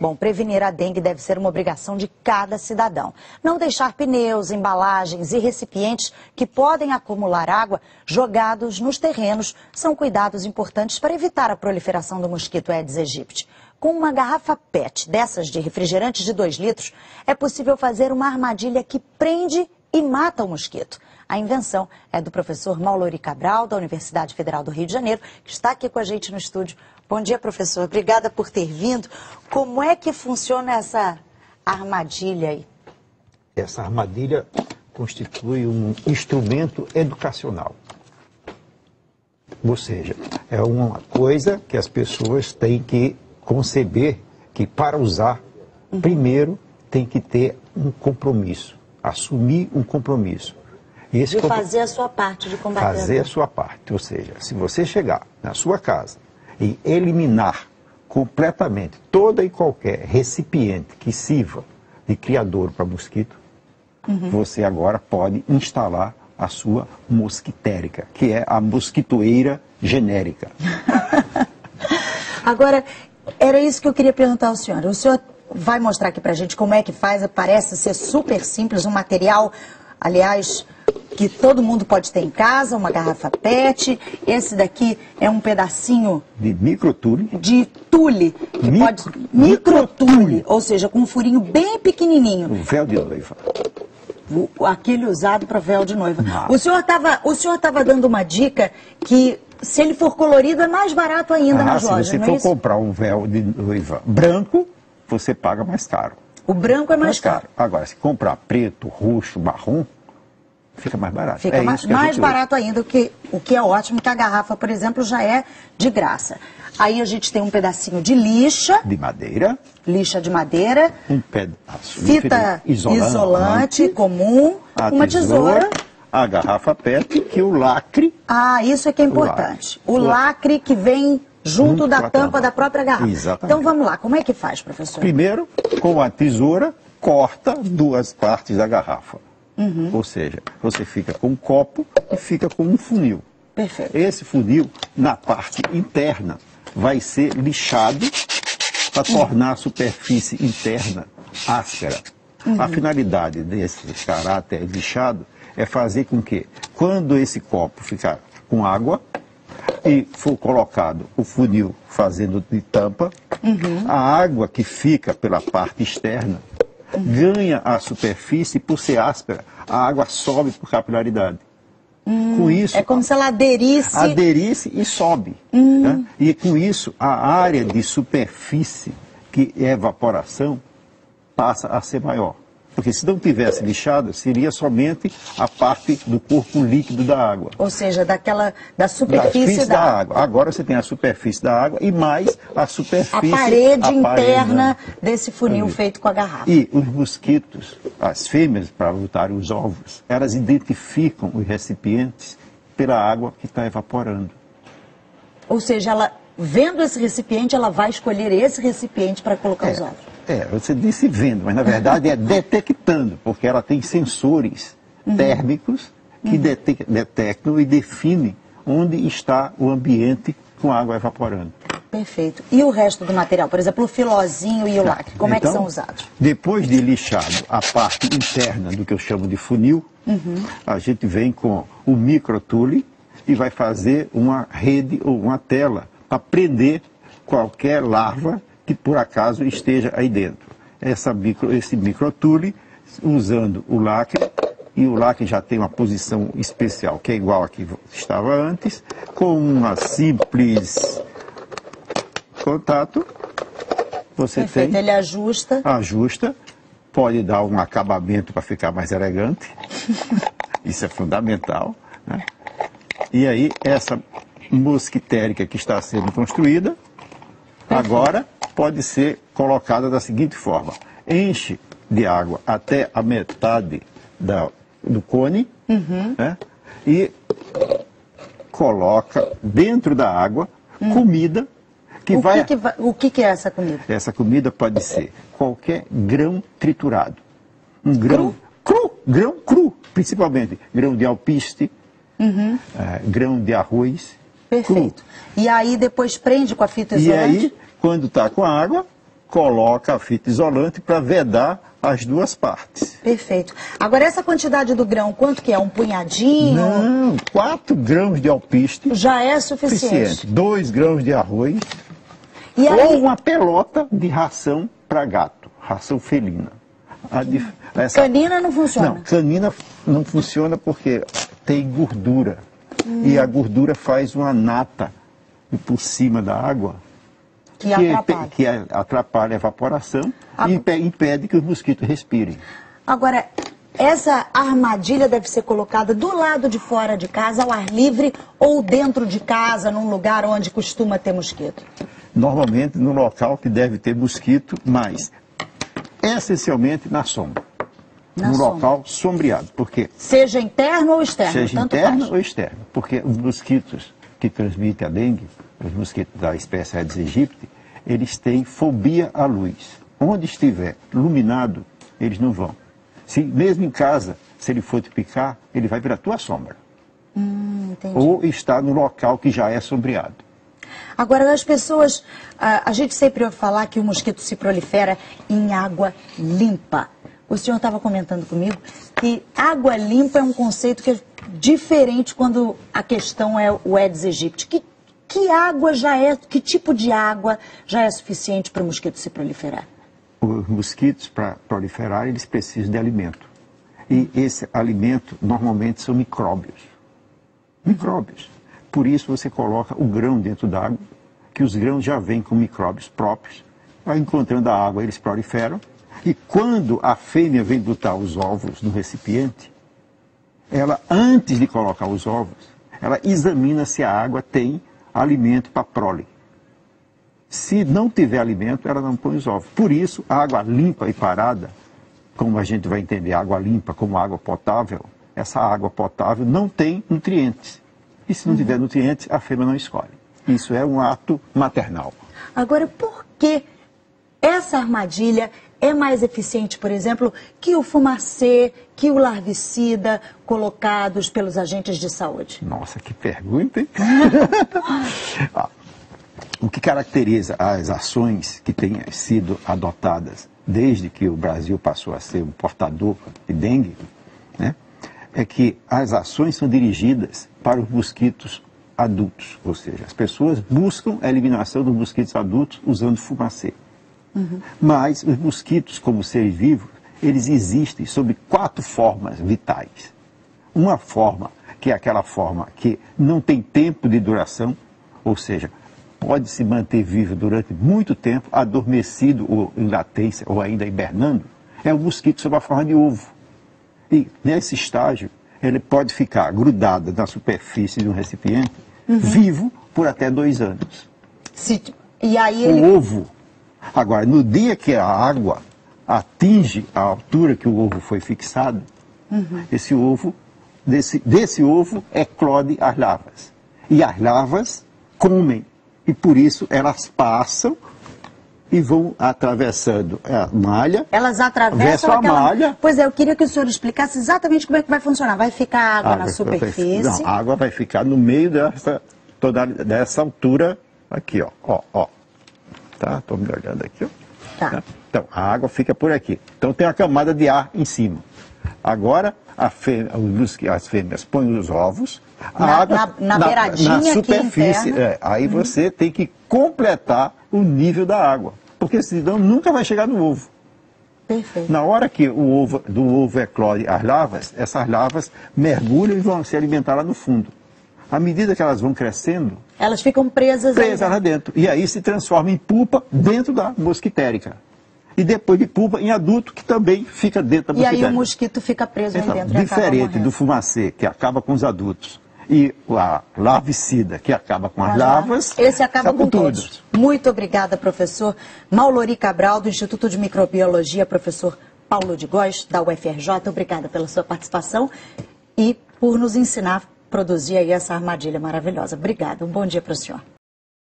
Bom, prevenir a dengue deve ser uma obrigação de cada cidadão. Não deixar pneus, embalagens e recipientes que podem acumular água jogados nos terrenos são cuidados importantes para evitar a proliferação do mosquito Aedes aegypti. Com uma garrafa PET, dessas de refrigerante de 2 litros, é possível fazer uma armadilha que prende e mata o mosquito. A invenção é do professor Maulori Cabral, da Universidade Federal do Rio de Janeiro, que está aqui com a gente no estúdio. Bom dia, professor. Obrigada por ter vindo. Como é que funciona essa armadilha aí? Essa armadilha constitui um instrumento educacional. Ou seja, é uma coisa que as pessoas têm que conceber que para usar, primeiro tem que ter um compromisso, assumir um compromisso. E fazer a sua parte de combater. Fazer a sua parte, ou seja, se você chegar na sua casa e eliminar completamente toda e qualquer recipiente que sirva de criadouro para mosquito, você agora pode instalar a sua mosquitérica, que é a mosquitoeira genérica. Agora, era isso que eu queria perguntar ao senhor. O senhor vai mostrar aqui pra gente como é que faz, parece ser super simples, um material, aliás, que todo mundo pode ter em casa, uma garrafa PET. Esse daqui é um pedacinho de microtule. De tule, que pode microtule, ou seja, com um furinho bem pequenininho. O véu de noiva. Aquele usado para véu de noiva. O senhor estava dando uma dica que se ele for colorido é mais barato ainda nas lojas, se você for comprar um véu de noiva branco, você paga mais caro. O branco é mais caro. Agora, se comprar preto, roxo, marrom, fica mais barato. Fica mais barato ainda, o que é ótimo, que a garrafa, por exemplo, já é de graça. Aí a gente tem um pedacinho de lixa. De madeira. Lixa de madeira. Um pedaço. Fita isolante comum. Uma tesoura. A garrafa PET e o lacre. Ah, isso é que é importante. O lacre que vem junto da tampa da própria garrafa. Exatamente. Então vamos lá, como é que faz, professor? Primeiro, com a tesoura, corta 2 partes da garrafa. Ou seja, você fica com um copo e fica com um funil. Perfeito. Esse funil, na parte interna, vai ser lixado para tornar a superfície interna áspera. A finalidade desse caráter lixado é fazer com que, quando esse copo ficar com água e for colocado o funil fazendo de tampa, a água que fica pela parte externa ganha a superfície, por ser áspera, a água sobe por capilaridade. Com isso, é como se ela aderisse. Aderisse e sobe. Né? E com isso, a área de superfície, que é evaporação, passa a ser maior. Porque se não tivesse lixado, seria somente a parte do corpo líquido da água. Ou seja, da superfície da água. Agora você tem a superfície da água e mais a superfície... A parede interna desse funil feito com a garrafa. E os mosquitos, as fêmeas, para botarem os ovos, elas identificam os recipientes pela água que está evaporando. Ou seja, ela, vendo esse recipiente, ela vai escolher esse recipiente para colocar os ovos. Você disse vendo, mas na verdade é detectando, porque ela tem sensores térmicos que detectam e definem onde está o ambiente com a água evaporando. Perfeito. E o resto do material? Por exemplo, o filozinho e o lacre, como é que são usados? Depois de lixado a parte interna do que eu chamo de funil, a gente vem com o microtule e vai fazer uma rede ou uma tela para prender qualquer larva que por acaso esteja aí dentro. Esse microtule, usando o lacre, e o lacre já tem uma posição especial, que é igual a que estava antes, com uma simples contato, você tem... Ele ajusta. Ajusta, pode dar um acabamento para ficar mais elegante, isso é fundamental, né? E aí, essa mosquitérica que está sendo construída, agora pode ser colocada da seguinte forma: enche de água até a metade do cone, né? E coloca dentro da água comida que O que é essa comida? Essa comida pode ser qualquer grão triturado. Um grão cru, principalmente grão de alpiste, grão de arroz. Perfeito. Cru. E aí depois prende com a fita isolante? E aí, quando está com a água, coloca a fita isolante para vedar as duas partes. Perfeito. Agora, essa quantidade do grão, quanto que é? Um punhadinho? Não, 4 grãos de alpiste. Já é suficiente. 2 grãos de arroz. E aí... Ou uma pelota de ração para gato, ração felina. Canina não funciona? Não, canina não funciona porque tem gordura. E a gordura faz uma nata por cima da água que atrapalha a evaporação e impede que os mosquitos respirem. Agora, essa armadilha deve ser colocada do lado de fora de casa, ao ar livre, ou dentro de casa, num lugar onde costuma ter mosquito? Normalmente no local que deve ter mosquito, mas essencialmente na sombra. No local sombreado, porque... Seja interno ou externo, seja tanto interno faz. ou externo, porque os mosquitos que transmitem a dengue, os mosquitos da espécie Aedes aegypti, eles têm fobia à luz. Onde estiver iluminado, eles não vão. Se, mesmo em casa, se ele for te picar, ele vai para a tua sombra. Entendi. Ou está no local que já é sombreado. Agora, as pessoas... A gente sempre ouve falar que o mosquito se prolifera em água limpa. O senhor estava comentando comigo que água limpa é um conceito que é diferente quando a questão é o Aedes aegypti. Que água já é, que tipo de água já é suficiente para o mosquito se proliferar? Os mosquitos, para proliferar, eles precisam de alimento. E esse alimento, normalmente, são micróbios. Micróbios. Por isso, você coloca o grão dentro da água, que os grãos já vêm com micróbios próprios. Vai encontrando a água, eles proliferam. E quando a fêmea vem botar os ovos no recipiente, ela, antes de colocar os ovos, ela examina se a água tem alimento para a prole. Se não tiver alimento, ela não põe os ovos. Por isso, a água limpa e parada, como a gente vai entender água limpa como água potável, essa água potável não tem nutrientes. E se não tiver nutrientes, a fêmea não escolhe. Isso é um ato maternal. Agora, por que essa armadilha é mais eficiente, por exemplo, que o fumacê, que o larvicida colocados pelos agentes de saúde? Nossa, que pergunta, hein? O que caracteriza as ações que têm sido adotadas desde que o Brasil passou a ser um portador de dengue, né, é que as ações são dirigidas para os mosquitos adultos, ou seja, as pessoas buscam a eliminação dos mosquitos adultos usando fumacê. Mas os mosquitos, como seres vivos, eles existem sob 4 formas vitais. Uma forma, que é aquela forma que não tem tempo de duração, ou seja, pode se manter vivo durante muito tempo, adormecido ou em latência, ou ainda hibernando, é o mosquito sob a forma de ovo. E nesse estágio, ele pode ficar grudado na superfície de um recipiente, vivo por até 2 anos. E aí O ovo. Agora, no dia que a água atinge a altura que o ovo foi fixado, esse ovo, desse ovo eclode as larvas. E as larvas comem. E por isso elas passam e vão atravessando a malha. Elas atravessam a malha. Pois é, eu queria que o senhor explicasse exatamente como é que vai funcionar. Vai ficar água na superfície? Não, a água vai ficar no meio dessa altura aqui, ó. Tá? Estou me olhando aqui, ó. Tá. Então, a água fica por aqui. Então, tem uma camada de ar em cima. Agora, as fêmeas põem os ovos, na beiradinha na superfície. Aqui aí você tem que completar o nível da água, porque senão nunca vai chegar no ovo. Perfeito. Na hora que do ovo eclode as larvas, essas larvas mergulham e vão se alimentar lá no fundo. À medida que elas vão crescendo, elas ficam presas lá dentro. E aí se transforma em pupa dentro da mosquitérica. E depois de pupa em adulto, que também fica dentro da mosquitérica. E aí o mosquito fica preso aí dentro. Diferente do fumacê, que acaba com os adultos, e a larvicida, que acaba com as larvas. Esse acaba com todos. Muito obrigada, professor Maulori Cabral, do Instituto de Microbiologia, professor Paulo de Góes, da UFRJ. Obrigada pela sua participação e por nos ensinar a produzir aí essa armadilha maravilhosa. Obrigada. Um bom dia para o senhor.